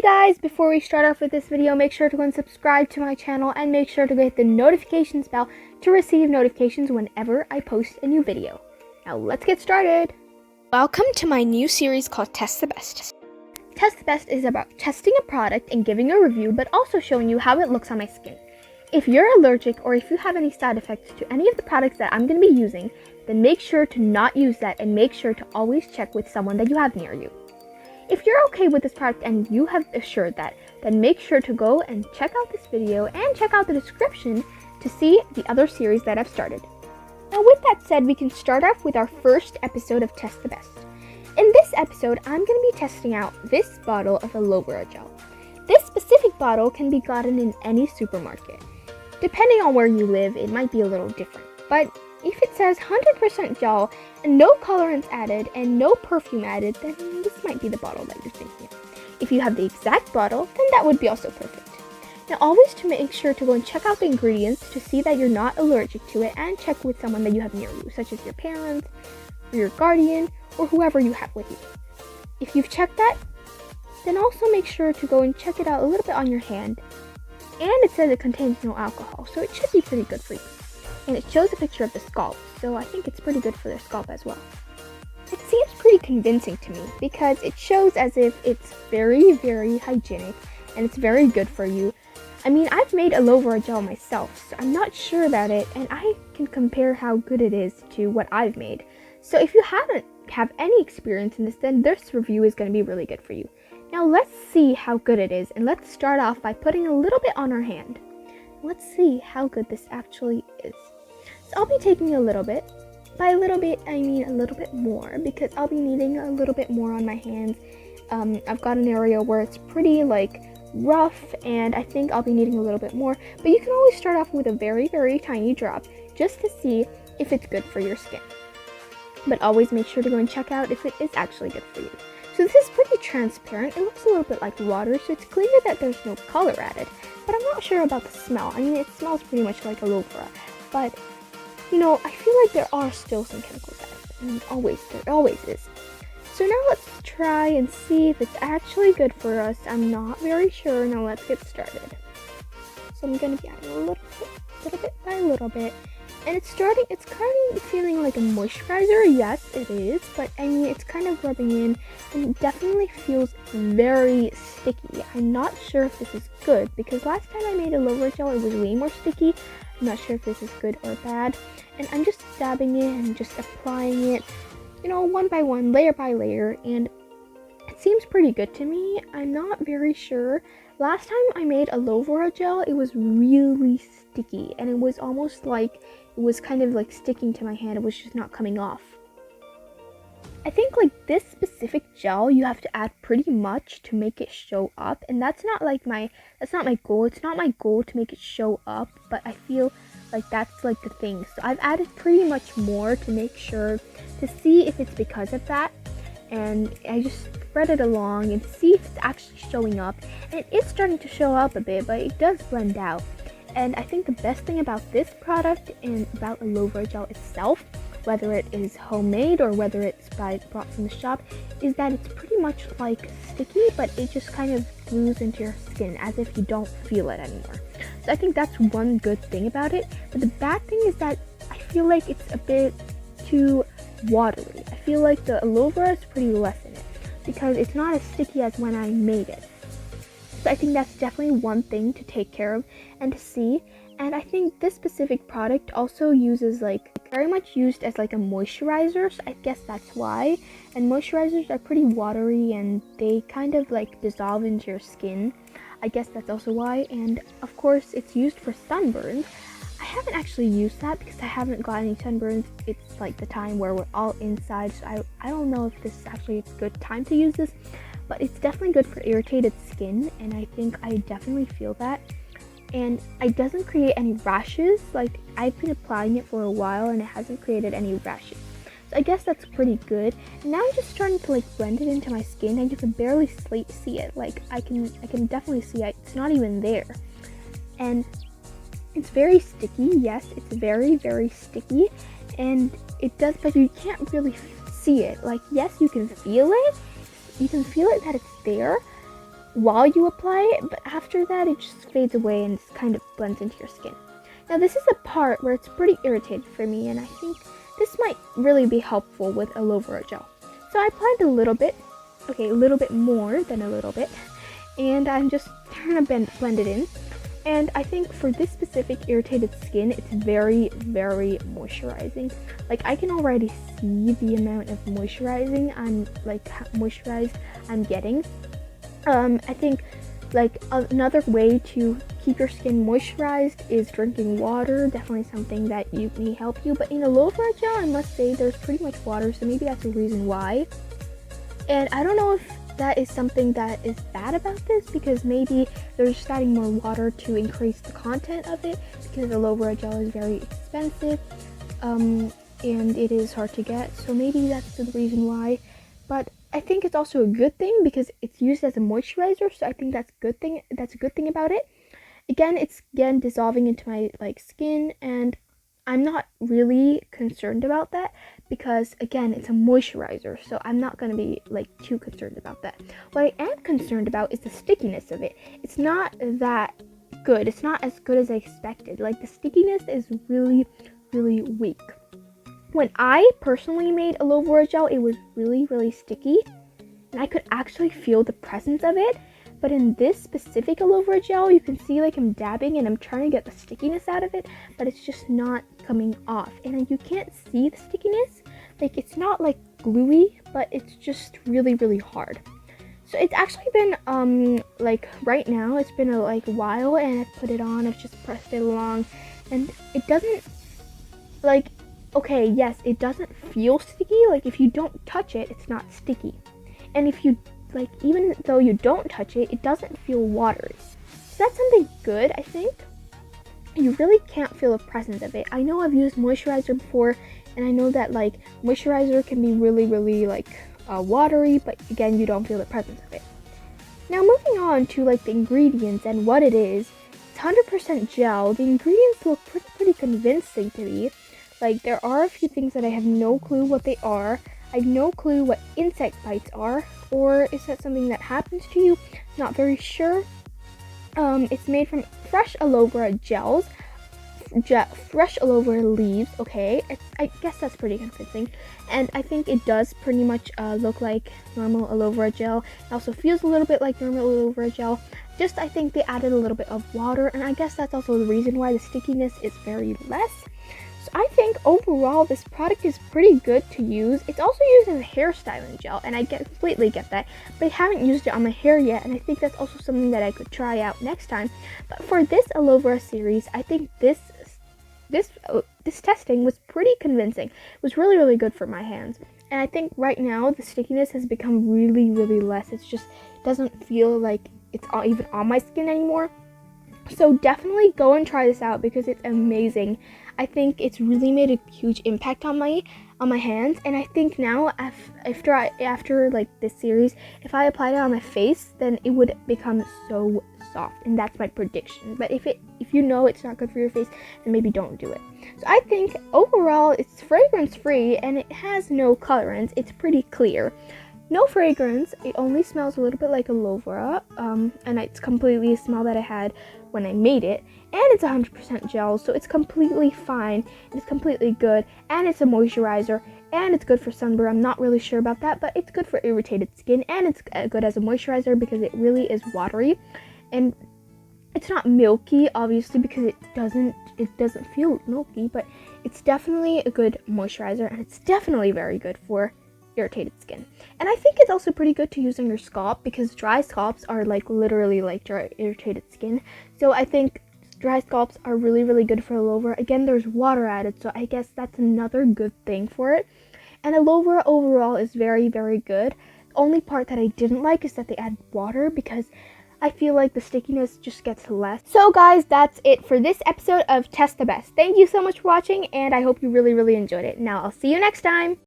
guys, before we start off with this video, make sure to go and subscribe to my channel and make sure to hit the notifications bell to receive notifications whenever I post a new video. Now let's get started. Welcome to my new series called Test the Best. Test the Best is about testing a product and giving a review, but also showing you how it looks on my skin. If you're allergic or if you have any side effects to any of the products that I'm going to be using, then make sure to not use that and make sure to always check with someone that you have near you. If you're okay with this product and you have assured that, then make sure to go and check out this video and check out the description to see the other series that I've started. Now with that said, we can start off with our first episode of Test the Best. In this episode, I'm going to be testing out this bottle of Aloe vera gel. This specific bottle can be gotten in any supermarket. Depending on where you live, it might be a little different, but if it says 100% gel and no colorants added and no perfume added, then this might be the bottle that you're thinking of. If you have the exact bottle, then that would be also perfect. Now always to make sure to go and check out the ingredients to see that you're not allergic to it, and check with someone that you have near you, such as your parents or your guardian or whoever you have with you. If you've checked that, then also make sure to go and check it out a little bit on your hand. And it says it contains no alcohol, so it should be pretty good for you. And it shows a picture of the scalp, so I think it's pretty good for their scalp as well. It seems pretty convincing to me because it shows as if it's very, very hygienic and it's very good for you. I mean, I've made aloe vera gel myself, so I'm not sure about it, and I can compare how good it is to what I've made. So if you haven't have any experience in this, then this review is going to be really good for you. Now let's see how good it is, and let's start off by putting a little bit on our hand. Let's see how good this actually is. So I'll be taking a little bit. By a little bit, I mean a little bit more, because I'll be needing a little bit more on my hands. I've got an area where it's pretty rough, and I think I'll be needing a little bit more. But you can always start off with a very, very tiny drop just to see if it's good for your skin. But always make sure to go and check out if it is actually good for you. So this is pretty transparent. It looks a little bit like water, so it's clear that there's no color added. But I'm not sure about the smell. I mean, it smells pretty much like aloe vera, but you know, I feel like there are still some chemicals added. I mean, there always is. So now let's try and see if it's actually good for us. I'm not very sure. Now let's get started. So I'm going to be adding a little bit by a little bit. And it's kind of feeling like a moisturizer. Yes, it is. But I mean, it's kind of rubbing in, and it definitely feels very sticky. I'm not sure if this is good, because last time I made aloe vera gel, it was way more sticky. I'm not sure if this is good or bad. And I'm just dabbing it and just applying it, you know, one by one, layer by layer. And it seems pretty good to me. I'm not very sure. Last time I made aloe vera gel, it was really sticky, and it was almost like it was kind of like sticking to my hand. It was just not coming off. I think this specific gel, you have to add pretty much to make it show up, and that's not my goal. It's not my goal to make it show up, but I feel like that's the thing. So I've added pretty much more to make sure to see if it's because of that, and I just spread it along and see if it's actually showing up. And it is starting to show up a bit, but it does blend out. And I think the best thing about this product and about aloe vera gel itself, whether it is homemade or whether it's brought from the shop, is that it's pretty much sticky, but it just kind of glues into your skin as if you don't feel it anymore. So I think that's one good thing about it. But the bad thing is that I feel like it's a bit too watery. I feel like the aloe vera is pretty less in it, because it's not as sticky as when I made it. So I think that's definitely one thing to take care of and to see. And I think this specific product also uses very much used as a moisturizer, so I guess that's why. And moisturizers are pretty watery and they kind of dissolve into your skin. I guess that's also why. And of course it's used for sunburns. I haven't actually used that because I haven't got any sunburns. It's the time where we're all inside, so I don't know if this is actually a good time to use this. But it's definitely good for irritated skin, and I think I definitely feel that. And it doesn't create any rashes. I've been applying it for a while and it hasn't created any rashes. So I guess that's pretty good. And now I'm just starting to blend it into my skin, and you can barely see it. I can definitely see it. It's not even there. And it's very sticky. Yes, it's very, very sticky. And it does, but you can't really see it. Yes, you can feel it. You can feel it that it's there, while you apply it, but after that it just fades away and it kind of blends into your skin. Now this is a part where it's pretty irritated for me, and I think this might really be helpful with aloe vera gel. So I applied a little bit, okay, a little bit more than a little bit, and I'm just trying to blend it in. And I think for this specific irritated skin, it's very, very moisturizing. Like, I can already see the amount of moisturizing I'm getting. I think like another way to keep your skin moisturized is drinking water. Definitely something that may help you. But in aloe vera gel, I must say there's pretty much water, so maybe that's the reason why. And I don't know if that is something that is bad about this, because maybe they're just adding more water to increase the content of it, because aloe vera gel is very expensive and it is hard to get, so maybe that's the reason why. But I think it's also a good thing because it's used as a moisturizer, so I think that's a good thing about it. It's dissolving into my skin, and I'm not really concerned about that because again, it's a moisturizer, so I'm not going to be too concerned about that. What I am concerned about is the stickiness of it. It's not that good. It's not as good as I expected. The stickiness is really, really weak. When I personally made aloe vera gel, it was really, really sticky, and I could actually feel the presence of it. But in this specific aloe vera gel, you can see I'm dabbing and I'm trying to get the stickiness out of it, but it's just not coming off. And you can't see the stickiness. It's not gluey, but it's just really, really hard. So it's actually been right now, it's been a while, and I've put it on, I've just pressed it along, and it doesn't okay, yes, it doesn't feel sticky. If you don't touch it, it's not sticky. And if you even though you don't touch it, it doesn't feel watery. So that's something good, I think. You really can't feel the presence of it. I know I've used moisturizer before, and I know that moisturizer can be really, really watery, but again, you don't feel the presence of it. Now moving on to the ingredients and what it is. It's 100% gel. The ingredients look pretty convincing to me. There are a few things that I have no clue what they are. I have no clue what insect bites are, or is that something that happens to you? Not very sure. It's made from fresh aloe vera gels, fresh aloe vera leaves. Okay, I guess that's pretty convincing, and I think it does pretty much look like normal aloe vera gel. It also feels a little bit like normal aloe vera gel. Just I think they added a little bit of water, and I guess that's also the reason why the stickiness is very less. So I think overall this product is pretty good to use. It's also used as a hairstyling gel, and I completely get that, but I haven't used it on my hair yet, and I think that's also something that I could try out next time. But for this aloe vera series, I think this testing was pretty convincing. It was really, really good for my hands, and I think right now the stickiness has become really, really less. It doesn't feel like it's even on my skin anymore. So definitely go and try this out because it's amazing. I think it's really made a huge impact on my hands, and I think now after this series, if I applied it on my face, then it would become so soft, and that's my prediction. But if you know it's not good for your face, then maybe don't do it. So I think overall it's fragrance free and it has no colorants. It's pretty clear. No fragrance, it only smells a little bit like aloe vera, and it's completely a smell that I had when I made it, and it's 100% gel, so it's completely fine, it's completely good, and it's a moisturizer, and it's good for sunburn. I'm not really sure about that, but it's good for irritated skin, and it's good as a moisturizer because it really is watery, and it's not milky, obviously, because it doesn't feel milky, but it's definitely a good moisturizer, and it's definitely very good for irritated skin. And I think it's also pretty good to use on your scalp because dry scalps are literally dry irritated skin. So I think dry scalps are really, really good for aloe vera. Again, there's water added, so I guess that's another good thing for it. And aloe vera overall is very, very good. The only part that I didn't like is that they add water because I feel like the stickiness just gets less. So guys, that's it for this episode of Test the Best. Thank you so much for watching, and I hope you really, really enjoyed it. Now I'll see you next time.